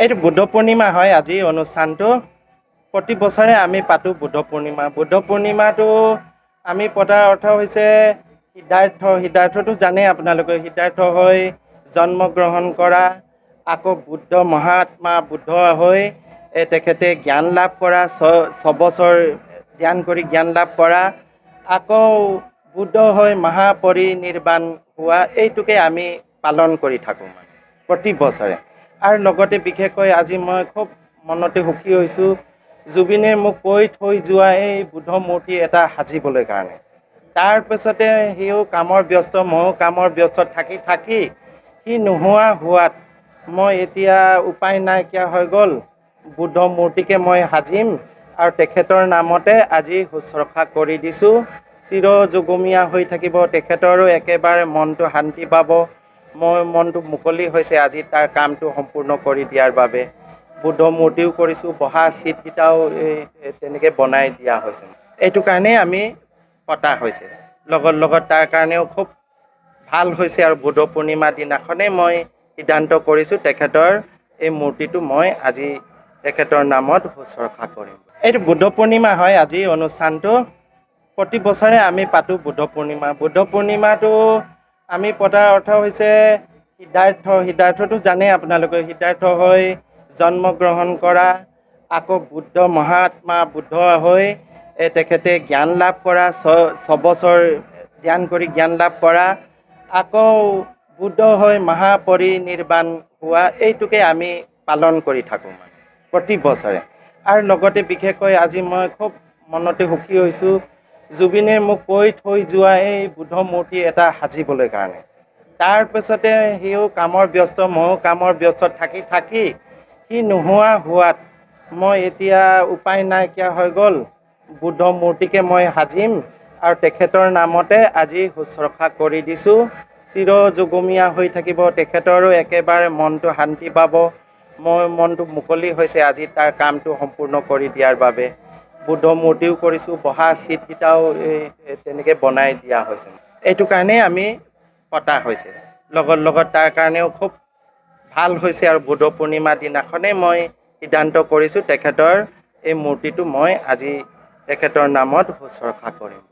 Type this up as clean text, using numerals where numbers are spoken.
এইটো বুদ্ধ পূৰ্ণিমা হয় আজি অনুষ্ঠানটো প্ৰতি বছৰে আমি পাতোঁ বুদ্ধ পূৰ্ণিমা। বুদ্ধ পূৰ্ণিমাটো আমি পতাৰ অৰ্থ হৈছে সিদ্ধাৰ্থটো জানেই আপোনালোকে, সিদ্ধাৰ্থ হৈ জন্মগ্ৰহণ কৰা, আকৌ বুদ্ধ মহাত্মা বুদ্ধ হৈ তেখেতে জ্ঞান লাভ কৰা, ছবছৰ ধ্যান কৰি জ্ঞান লাভ কৰা, আকৌ বুদ্ধ হৈ মহাপৰিনিৰ্বাণ হোৱা, এইটোকে আমি পালন কৰি থাকোঁ মানে প্ৰতি বছৰে। আৰু লগতে বিশেষকৈ আজি মই খুব মনতে সুখী হৈছোঁ, জুবিনে মোক কৈ থৈ যোৱা এই বুদ্ধ মূৰ্তি এটা সাজিবলৈ কাৰণে। তাৰপিছতে সিও কামৰ ব্যস্ত, ময়ো কামৰ ব্যস্ত থাকি সি নোহোৱা হোৱাত মই এতিয়া উপায় নাইকিয়া হৈ গ'ল, বুদ্ধ মূৰ্তিকে মই সাজিম আৰু তেখেতৰ নামতে আজি শুশ্ৰূষা কৰি দিছোঁ। চিৰ যুগমীয়া হৈ থাকিব, তেখেতৰো একেবাৰে মনটো শান্তি পাব। মই মনটো মুকলি হৈছে আজি তাৰ কামটো সম্পূৰ্ণ কৰি দিয়াৰ বাবে। বুদ্ধ মূৰ্তিও কৰিছোঁ, বহা চিটকেইটাও তেনেকৈ বনাই দিয়া হৈছে। এইটো কাৰণেই আমি পতা হৈছে, লগত তাৰ কাৰণেও খুব ভাল হৈছে। আৰু বুদ্ধ পূৰ্ণিমাৰ দিনাখনেই মই সিদ্ধান্ত কৰিছোঁ তেখেতৰ এই মূৰ্তিটো মই আজি তেখেতৰ নামত শুশ্ৰূষা কৰিম। এইটো বুদ্ধ পূৰ্ণিমা হয় আজি অনুষ্ঠানটো প্ৰতি বছৰে আমি পাতোঁ বুদ্ধ পূৰ্ণিমা। বুদ্ধ পূৰ্ণিমাটো আমি পতাৰ অৰ্থ হৈছে সিদ্ধাৰ্থটো জানেই আপোনালোকে, সিদ্ধাৰ্থ হৈ জন্মগ্ৰহণ কৰা, আকৌ বুদ্ধ মহাত্মা বুদ্ধ হৈ তেখেতে জ্ঞান লাভ কৰা, ছবছৰ ধ্যান কৰি জ্ঞান লাভ কৰা, আকৌ বুদ্ধ হৈ মহাপৰিনিৰ্বাণ হোৱা, এইটোকে আমি পালন কৰি থাকোঁ মানে প্ৰতি বছৰে। আৰু লগতে বিশেষকৈ আজি মই খুব মনতে সুখী হৈছোঁ, জুবিনে মোক কৈ থৈ যোৱা এই বুদ্ধ মূৰ্তি এটা সাজিবলৈ কাৰণে। তাৰপিছতে সিও কামৰ ব্যস্ত, ময়ো কামৰ ব্যস্ত থাকি সি নোহোৱা হোৱাত মই এতিয়া উপায় নাইকিয়া হৈ গ'ল, বুদ্ধ মূৰ্তিকে মই সাজিম আৰু তেখেতৰ নামতে আজি শুশ্ৰূষা কৰি দিছোঁ। চিৰ যুগমীয়া হৈ থাকিব, তেখেতৰো একেবাৰে মনটো শান্তি পাব। মই মনটো মুকলি হৈছে আজি তাৰ কামটো সম্পূৰ্ণ কৰি দিয়াৰ বাবে। বুদ্ধ মূৰ্তিও কৰিছোঁ, বহা চিটকেইটাও তেনেকৈ বনাই দিয়া হৈছে। এইটো কাৰণেই আমি পতা হৈছে, লগত তাৰ কাৰণেও খুব ভাল হৈছে। আৰু বুদ্ধ পূৰ্ণিমাৰ দিনাখনেই মই সিদ্ধান্ত কৰিছোঁ তেখেতৰ এই মূৰ্তিটো মই আজি তেখেতৰ নামত শুশ্ৰূষা কৰিম।